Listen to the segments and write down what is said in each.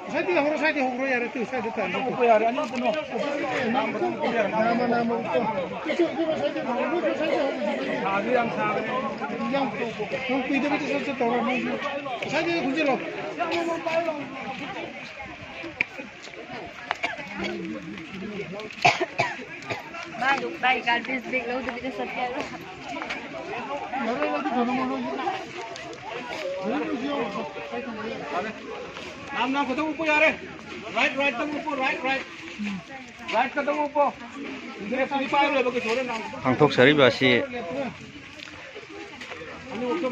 Side hogro yare tu side ta. Upo yare ano to no. Nama upo. Kisu ko side hogro side hogro. Sabi ang sabi. Yang nung pide bite sa to mo. Side gujiro. Ba dục tay garbage bag lo tu bite satya lo. Yare lagi dono mo. Nam ko to upo yare. Right to upo right. Right ka to upo. Hindi pa le bagi chore nam. 방톡 서리바시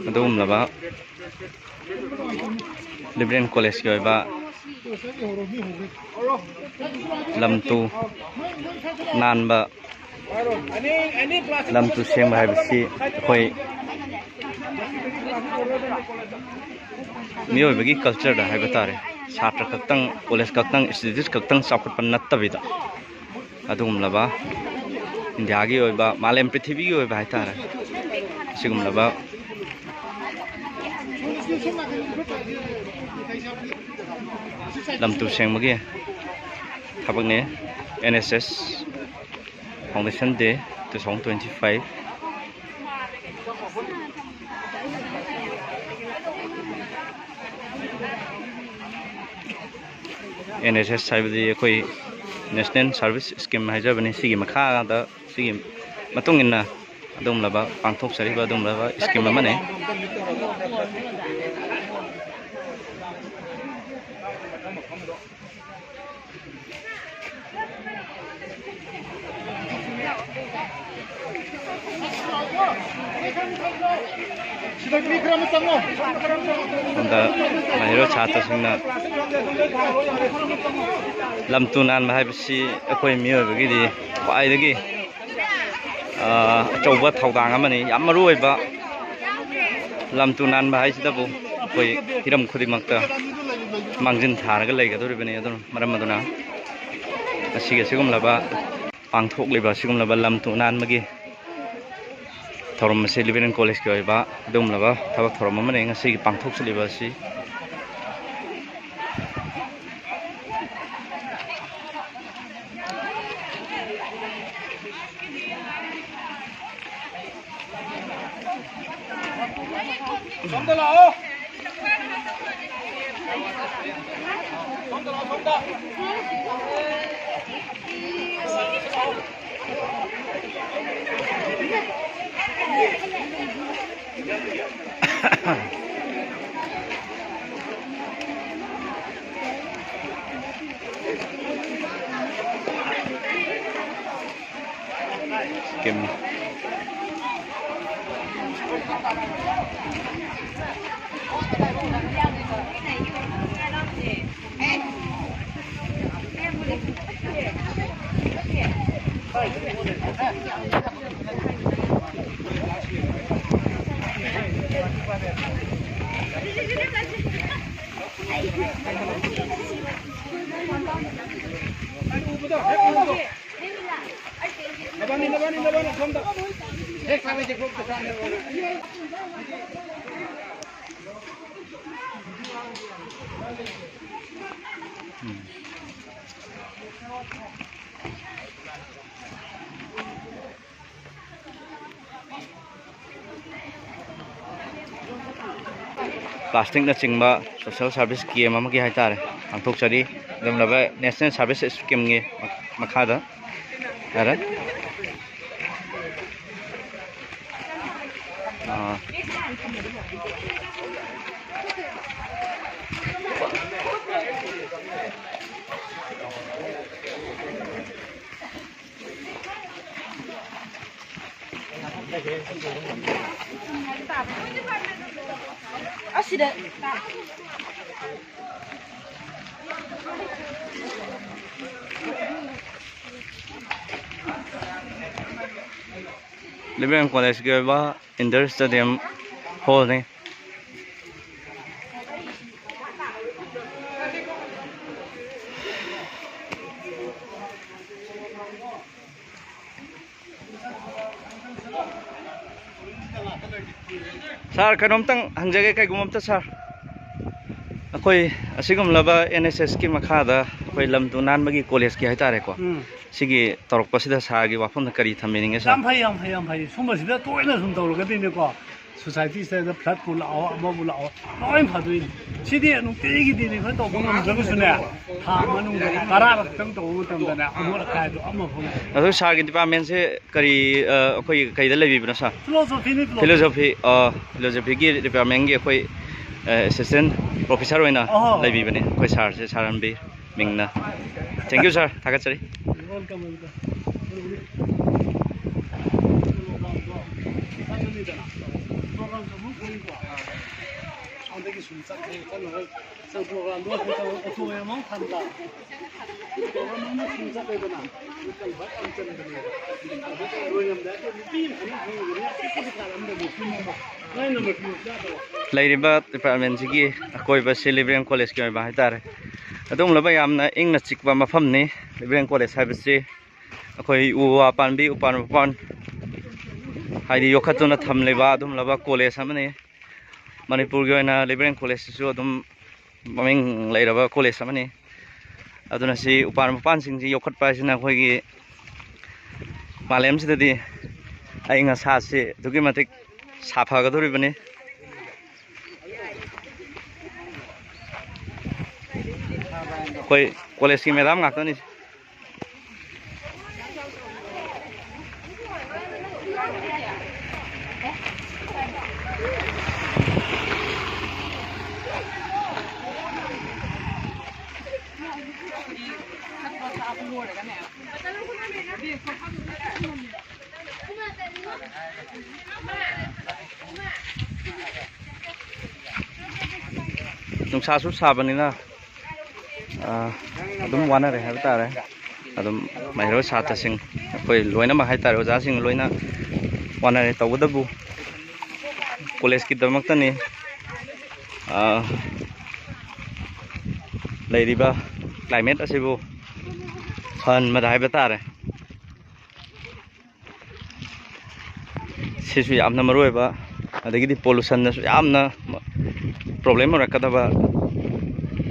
ꯑꯗꯨꯒꯨꯝꯂꯕ liberal ꯀꯣꯂꯦꯖꯀꯤ ꯑꯣꯏꯕ ꯂꯝꯇꯨ ꯅꯥꯟꯕ ꯂꯝꯇꯨ ꯁꯦꯡꯕ ꯍꯥꯏꯕꯁꯤ ꯑꯩꯈꯣꯏ ꯃꯤꯑꯣꯏꯕꯒꯤ ꯀꯜꯆꯔꯗ ꯍꯥꯏꯕ ꯇꯥꯔꯦ ꯁꯥꯇ꯭ꯔ ꯈꯛꯇꯪ ꯀꯣꯂꯦꯖ ꯈꯛꯇꯪ ꯏꯟꯁꯇꯤꯇ꯭ꯌꯨꯠ ꯈꯛꯇꯪ ꯆꯥꯎꯈꯠꯄ ꯅꯠꯇꯕꯤꯗ ꯑꯗꯨꯒꯨꯝꯂꯕ ꯏꯟꯗꯤꯌꯥꯒꯤ ꯑꯣꯏꯕ ꯃꯥꯂꯦꯝ ꯄ꯭ꯔꯤꯊꯤꯕꯤꯒꯤ ꯑꯣꯏꯕ ꯍꯥꯏꯇꯥꯔꯦ ꯑꯁꯤꯒꯨꯝꯂꯕ ꯂꯝꯇꯨ ꯁꯦꯡꯕꯒꯤ ꯊꯕꯛꯅꯤ NSS ꯐꯥꯎꯟꯗꯦꯁꯟ ꯗꯦ 2025 NSS ꯍꯥꯏꯕꯗꯤ ꯑꯩꯈꯣꯏ ꯅꯦꯁꯅꯦꯜ ꯁꯥꯔꯚꯤꯁ ꯁ꯭ꯀꯤꯝ ꯍꯥꯏꯖꯕꯅꯤ ꯁꯤꯒꯤ ꯃꯈꯥꯗ ꯁꯤꯒꯤ ꯃꯇꯨꯡ ꯏꯟꯅ ꯑꯗꯨꯒꯨꯝꯂꯕ ꯄꯥꯡꯊꯣꯛꯆꯔꯤꯕ ꯑꯗꯨꯒꯨꯝꯂꯕ ꯁ꯭ꯀꯤꯝ ꯑꯃꯅꯤ ꯁꯣꯝꯗ ꯃꯍꯩꯔꯣꯏ ꯁꯥꯇ꯭ꯔꯁꯤꯡꯅ ꯂꯝꯇꯨ ꯅꯥꯟꯕ ꯍꯥꯏꯕꯁꯤ ꯑꯩꯈꯣꯏ ꯃꯤꯑꯣꯏꯕꯒꯤꯗꯤ ꯈ꯭ꯋꯥꯏꯗꯒꯤ ꯑꯆꯧꯕ ꯊꯧꯗꯥꯡ ꯑꯃꯅꯤ ꯌꯥꯝ ꯃꯔꯨꯑꯣꯏꯕ ꯂꯝꯇꯨ ꯅꯥꯟꯕ ꯍꯥꯏꯁꯤꯗꯕꯨ ꯑꯩꯈꯣই ꯍꯤꯔꯝ ꯈꯨꯗꯤꯡꯃꯛꯇ ꯃꯥꯡꯖꯤꯟ ꯊꯥꯔꯒ ꯂꯩꯒꯗꯧꯔꯤꯕꯅꯤ ꯑꯗꯨꯅ ꯃꯔꯝ ꯑꯗꯨꯅ ꯑꯁꯤꯒꯨꯝꯂꯕ ꯄꯥꯡꯊꯣꯛꯂꯤꯕ ꯑꯁꯤꯒꯨꯝꯂꯕ ꯂꯝꯇꯨ ꯅꯥꯟꯕꯒꯤ ꯊꯧꯔꯝ ꯑꯁꯤ ꯂꯤꯕꯔꯦꯜ ꯀꯣꯂꯦꯖꯀꯤ ꯑꯣꯏꯕ ꯑꯗꯨꯒꯨꯝꯂꯕ ꯊꯕꯛ ꯊꯧꯔꯝ ꯑꯃꯅꯤ ꯉꯁꯤꯒꯤ ꯄꯥꯡꯊꯣꯛꯆꯔꯤꯕ ꯑꯁꯤ Sonda lao. Sonda. Kim Nabani, sonda. Kami jemput ke sana. ꯄ꯭ꯂꯥꯁꯇꯤꯛꯅ ꯆꯤꯡꯕ ꯁꯣꯁꯤꯌꯦꯜ ꯁꯥꯔꯚꯤꯁ ꯁ꯭ꯀꯤꯝ ꯑꯃꯒꯤ ꯍꯥꯏꯇꯥꯔꯦ ꯄꯥꯡꯊꯣꯛꯆꯔꯤ ꯑꯗꯨꯒꯨꯝꯂꯕ ꯅꯦꯁꯅꯦꯜ ꯁꯥꯔꯚꯤꯁ ꯁ꯭ꯀꯤꯝꯒꯤ ꯃꯈꯥꯗ ꯌꯥꯔꯦ Sudah. Library College के बाद इंडोर स्टेडियम हॉल है सर कनोमतंग हंजगे कई गुममता सर ꯑꯩꯈꯣꯏ ꯑꯁꯤꯒꯨꯝꯂꯕ NSSꯒꯤ ꯃꯈꯥꯗ ꯑꯩꯈꯣꯏ ꯂꯝ ꯇꯨ ꯅꯥꯟꯕꯒꯤ ꯀꯣꯂꯦꯖꯀꯤ ꯍꯥꯏꯇꯥꯔꯦꯀꯣ ꯁꯤꯒꯤ ꯇꯧꯔꯛꯄꯁꯤꯗ ꯁꯥꯔꯒꯤ ꯋꯥꯐꯝꯗ ꯀꯔꯤ ꯊꯝꯕꯤꯅꯤꯡꯉꯦ ꯁꯥꯔ? ꯌꯥꯝ ꯐꯩ ꯁꯨꯝꯕꯁꯤꯗ ꯇꯣꯏꯅ ꯁꯨꯝ ꯇꯧꯔꯒꯗꯤꯅꯦꯀꯣ ꯁꯣꯁꯥꯏꯇꯤꯁꯤꯗ ꯐ꯭ꯂꯠꯄꯨ ꯂꯥꯛꯑꯣ ꯑꯃꯕꯨ ꯂꯥꯛꯑꯣ ꯂꯣꯏ ꯐꯗꯣꯏꯅꯤ ꯁꯤꯗꯤ ꯅꯨꯡꯇꯤꯒꯤꯗꯤꯅꯦ ꯑꯩꯈꯣꯏ ꯇꯧꯕ ꯉꯝꯗ꯭ꯔꯒꯁꯨꯅꯦ ꯊꯥ ꯃꯅꯨꯡꯗ 10ꯈꯛꯇꯪ ꯇꯧꯕ ꯃꯇꯝꯗꯅꯦ ꯑꯃꯣꯠ ꯑꯀꯥꯏꯗꯣ ꯑꯃꯐꯥꯎ ꯑꯗꯨ ꯁꯥꯔꯒꯤ ꯗꯤꯄꯥꯔꯠꯃꯦꯟꯁꯦ ꯀꯔꯤ ꯑꯩꯈꯣꯏ ꯀꯩꯗ ꯂꯩꯕꯤꯕꯅꯣ ꯁꯥꯔ? ꯐꯤꯂꯣꯁꯣꯐꯤꯅꯤ ꯐꯤꯂꯣꯁꯣꯐꯤꯒꯤ ꯗꯤꯄꯥꯔꯠꯃꯦꯟꯒꯤ ꯑꯩꯈꯣꯏ ꯑꯦꯁꯤꯁꯇꯦꯟ ꯄ꯭ꯔꯣꯐꯦꯁꯔ ꯑꯣꯏꯅ ꯂꯩꯕꯤꯕꯅꯦ ꯑꯩꯈꯣꯏ ꯁꯥꯔꯁꯦ ꯁꯥꯔ ꯃꯤꯡꯅ ꯊꯦꯡꯛ ꯌꯨ ꯁꯥꯔ ꯊꯥꯒꯠꯆꯔꯤ ꯂꯩꯔꯤꯕ ꯗꯤꯄꯥꯔꯠꯃꯦꯟꯁꯤꯒꯤ ꯑꯀꯣꯏꯕꯁꯤ ꯂꯤꯕꯔꯦꯜ ꯀꯣꯂꯦꯖꯀꯤ ꯑꯣꯏꯕ ꯍꯥꯏꯇꯥꯔꯦ ꯑꯗꯨꯒꯨꯝꯂꯕ ꯌꯥꯝꯅ ꯏꯪꯅ ꯆꯤꯛꯄ ꯃꯐꯝꯅꯤ ꯂꯤꯕꯔꯦꯜ ꯀꯣꯂꯦꯖ ꯍꯥꯏꯕꯁꯤ ꯑꯩꯈꯣꯏ ꯎ ꯋꯥ ꯄꯥꯟꯕꯤ ꯎꯄꯥꯟ ꯋꯥꯄꯥꯟ ꯍꯥꯏꯗꯤ ꯌꯣꯛꯈꯠꯇꯨꯅ ꯊꯝꯂꯤꯕ ꯑꯗꯨꯒꯨꯝꯂꯕ ꯀꯣꯂꯦꯖ ꯑꯃꯅꯤ ꯃꯅꯤꯄꯨꯔꯒꯤ ꯑꯣꯏꯅ ꯂꯤꯕꯔꯦꯜ ꯀꯣꯂꯦꯖꯁꯤꯁꯨ ꯑꯗꯨꯝ ꯃꯃꯤꯡ ꯂꯩꯔꯕ ꯀꯣꯂꯦꯖ ꯑꯃꯅꯤ ꯑꯗꯨꯅ ꯁꯤ ꯎꯄꯥꯟ ꯋꯥꯄꯥꯟꯁꯤꯡꯁꯤ ꯌꯣꯛꯈꯠꯄ ꯍꯥꯏꯁꯤꯅ ꯑꯩꯈꯣꯏꯒꯤ ꯃꯥꯂꯦꯝꯁꯤꯗꯗꯤ ꯑꯏꯪ ꯑꯁꯥꯁꯤ ꯑꯗꯨꯛꯀꯤ ꯃꯇꯤꯛ ꯁꯥꯐꯒꯗꯧꯔꯤꯕꯅꯤ ꯑꯩꯈꯣꯏ ꯀꯣꯂꯦꯖꯀꯤ ꯃꯦꯗꯥꯝ ꯉꯥꯛꯇꯅꯤ ꯅꯨꯡꯁꯥꯁꯨ ꯁꯥꯕꯅꯤꯅ ꯑꯗꯨꯝ ꯋꯥꯅꯔꯦ ꯍꯥꯏꯕ ꯇꯥꯔꯦ ꯑꯗꯨꯝ ꯃꯍꯩꯔꯣꯏ ꯁꯥꯇ꯭ꯔꯁꯤꯡ ꯑꯩꯈꯣꯏ ꯂꯣꯏꯅꯃꯛ ꯍꯥꯏꯇꯥꯔꯦ ꯑꯣꯖꯥꯁꯤꯡ ꯂꯣꯏꯅ ꯋꯥꯅꯔꯦ ꯇꯧꯕꯇꯕꯨ ꯀꯣꯂꯦꯖꯀꯤꯗꯃꯛꯇꯅꯤ ꯂꯩꯔꯤꯕ ꯀ꯭ꯂꯥꯏꯃꯦꯠ ꯑꯁꯤꯕꯨ ꯐꯍꯟꯕꯗ ꯍꯥꯏꯕ ꯇꯥꯔꯦ ꯁꯤꯁꯨ ꯌꯥꯝꯅ ꯃꯔꯨꯑꯣꯏꯕ ꯑꯗꯒꯤꯗꯤ ꯄꯣꯂꯨꯁꯟꯅꯁꯨ ꯌꯥꯝꯅ ꯄ꯭ꯔꯣꯕ꯭ꯂꯦꯝ ꯑꯣꯏꯔꯛꯀꯗꯕ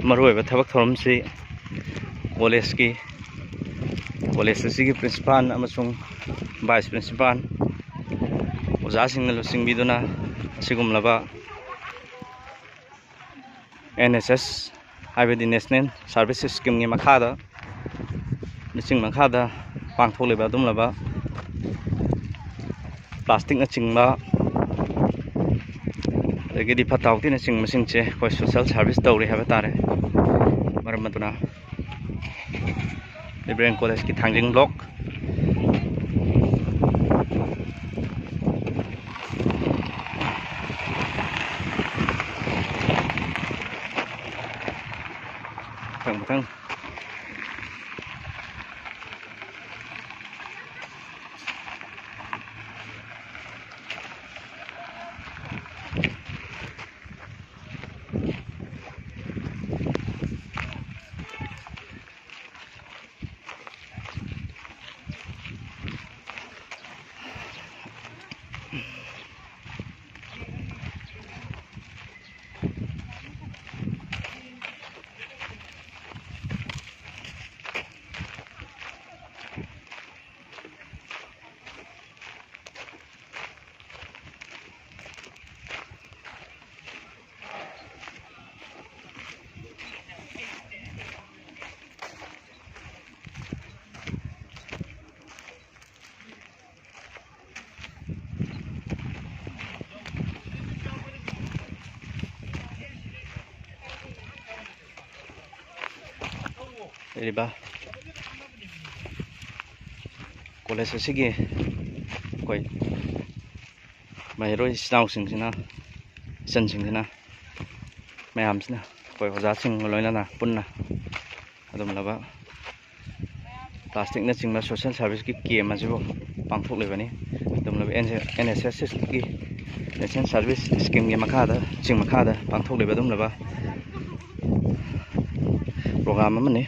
ꯃꯔꯨꯑꯣꯏꯕ ꯊꯕꯛ ꯊꯧꯔꯝꯁꯤ ꯀꯣꯂꯦꯖ ꯑꯁꯤꯒꯤ ꯄ꯭ꯔꯤꯟꯁꯤꯄꯥꯜ ꯑꯃꯁꯨꯡ ꯚꯥꯏꯁ ꯄ꯭ꯔꯤꯟꯁꯤꯄꯥꯜ ꯑꯣꯖꯥꯁꯤꯡꯅ ꯂꯨꯆꯤꯡꯕꯤꯗꯨꯅ ꯑꯁꯤꯒꯨꯝꯂꯕ NSS ꯍꯥꯏꯕꯗꯤ ꯅꯦꯁꯅꯦꯜ ꯁꯥꯔꯚꯤꯁ ꯁ꯭ꯀꯤꯝꯒꯤ ꯃꯈꯥꯗ ꯄꯥꯡꯊꯣꯛꯂꯤꯕ ꯑꯗꯨꯒꯨꯝꯂꯕ ꯄ꯭ꯂꯥꯁꯇꯤꯛꯅꯆꯤꯡꯕ ꯑꯗꯒꯤꯗꯤ ꯐꯠꯇ ꯍꯥꯎꯊꯤꯅꯆꯤꯡꯕꯁꯤꯡꯁꯦ ꯑꯩꯈꯣꯏ ꯁꯣꯁꯤꯌꯦꯜ ꯁꯥꯔꯚꯤꯁ ꯇꯧꯔꯤ ꯍꯥꯏꯕ ꯇꯥꯔꯦ ꯃꯔꯝ ꯑꯗꯨꯅ ꯂꯤꯕꯔꯦꯜ ꯀꯣꯂꯦꯖꯀꯤ ꯊꯥꯡꯖꯤꯡ ꯕ꯭ꯂꯣꯛ ꯃꯊꯪ ꯂꯩꯔꯤꯕ ꯀꯣꯂꯦꯖ ꯑꯁꯤꯒꯤ ꯑꯩꯈꯣꯏ ꯃꯍꯩꯔꯣꯏ ꯏꯆꯤꯟꯅꯥꯎꯁꯤꯡꯁꯤꯅ ꯏꯆꯟꯁꯤꯡꯁꯤꯅ ꯃꯌꯥꯝꯁꯤꯅ ꯑꯩꯈꯣꯏ ꯑꯣꯖꯥꯁꯤꯡꯒ ꯂꯣꯏꯅꯅ ꯄꯨꯟꯅ ꯑꯗꯨꯝꯂꯕ ꯄ꯭ꯂꯥꯁꯇꯤꯛꯅꯆꯤꯡꯕ ꯁꯣꯁꯤꯌꯦꯜ ꯁꯥꯔꯚꯤꯁꯀꯤ ꯀꯦꯝ ꯑꯁꯤꯕꯨ ꯄꯥꯡꯊꯣꯛꯂꯤꯕꯅꯤ ꯑꯗꯨꯝꯂꯕ NSSꯒꯤ ꯅꯦꯁꯅꯦꯜ ꯁꯥꯔꯚꯤꯁ ꯁ꯭ꯀꯤꯝꯒꯤ ꯃꯈꯥꯗ ꯄꯥꯡꯊꯣꯛꯂꯤꯕ ꯑꯗꯨꯝꯂꯕ ꯄ꯭ꯔꯣꯒ꯭ꯔꯥꯝ ꯑꯃꯅꯤ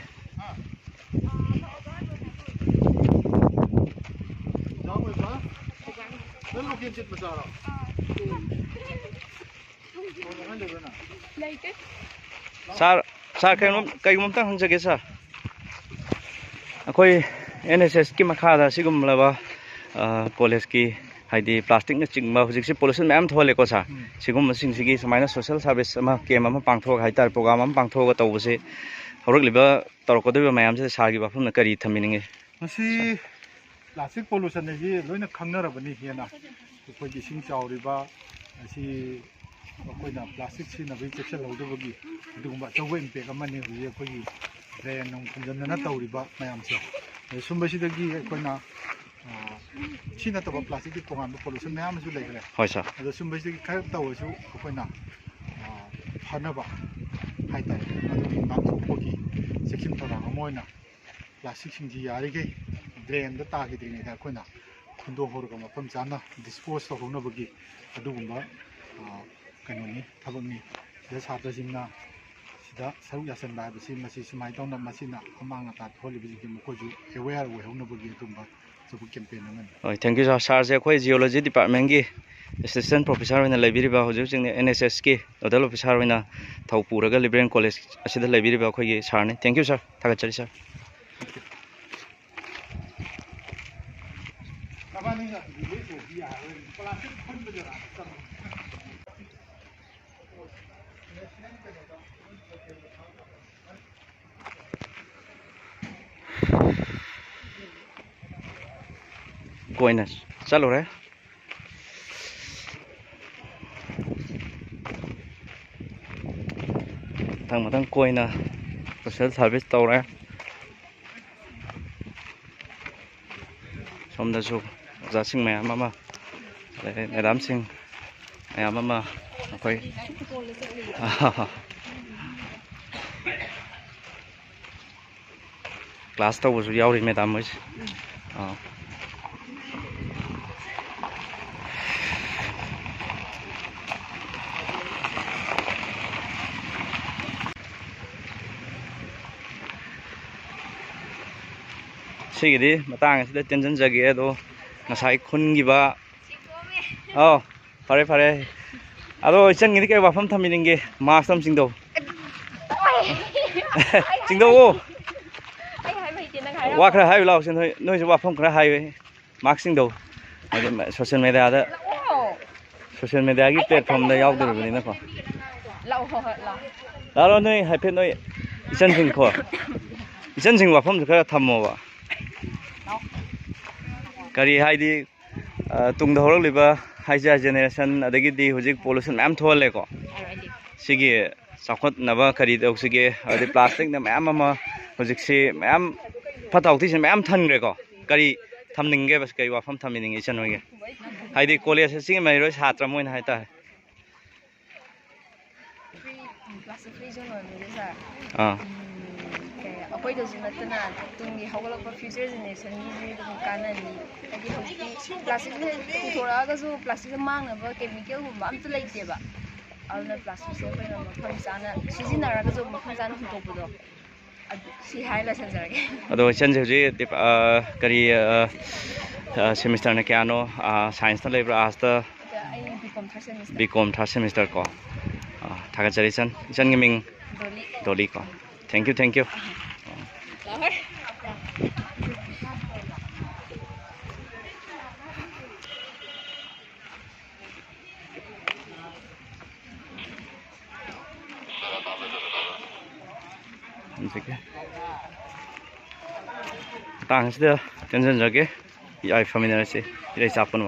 Sir kay mumtang hanjage sir. Akoi NSS ki makhada sigumlaba college ki haidi plastic na chingma hujiksi pollution ma'am thole ko sa sigum sing sigi samaina social service ama kem ama pangthok haitar program ama pangthok tawbse horok liba torkodeba mayam se sagi bafum na kari thamininge masi plastic pollution ji loina khangnarabani hena koi gi sing chauriba asi koi na plastic si na bi section lodobagi dugumba chawwe impact amani hui koi gi drain nong kunjanna na tawriba mayam se sumbasi dagi koi na China to plastic ki tongan pollution mayam su legle hoi sir ado sumbasi ki kha tawasu koi na phanaba haita ado ngakhoki section thora amoina plastic singji yarige drain da ta gi dine da koi na khundo horga mapam chana dispose to hona bagi adugumba kanoni thabangni da satra singna sida saru yasan ba bisi masi sumai tawna masina amanga ta tholi biji mo ju aware we hona bagi tumba so campaign naman oi thank you sir je khoi geology department gi assistant professor ina laibiriba hojik jingni NSS ki nodal officer ina thawpuraga liberal college asida laibiriba khoi gi sir ni thank you sir thagachari sir कोई ना चलो रे thằng कोई ना social service tàu रे somda su za sing mẹ mama madam sing mẹ mama koi class tàu su yauri madam mới Sige matang sida tension jagi do ngasai khun gi ba pare ado chen ngi ke wafam thamining ge mask sam sing do sing do wa khra hai lao sen thoi noi wafam khra hai mask sing do social media gi platform da yaw do ni na ko lao noi hai phe noi chen sing wafam khra thammo ba kari haidi tung da horok liba haija generation adagi di hojik pollution ma'am thole ko sigi sakhot naba kari dok sige adi plastic na ma'am ama hojik si ma'am phatau thi sin ma'am than re ko kari thamning ge bas kai wafam thamining isan hoge haidi college sigi mai ro chhatra moin hai ta plastic free zone or akwai da sunatana tungi hawalakpa future generation ni kanani adi hojiki plastic thoraga su plastic mangna ba chemical gumba amta leiteba alna plastic se ko na mafam sana sizinaraga su mafam sana hutopudo si haila sanjarage ado chen je kari semester na kano science na lebra asta BCom third semester ko thaga chari chan ngeming doli ko thank you tang sida tension jage ai familiar se ire chapon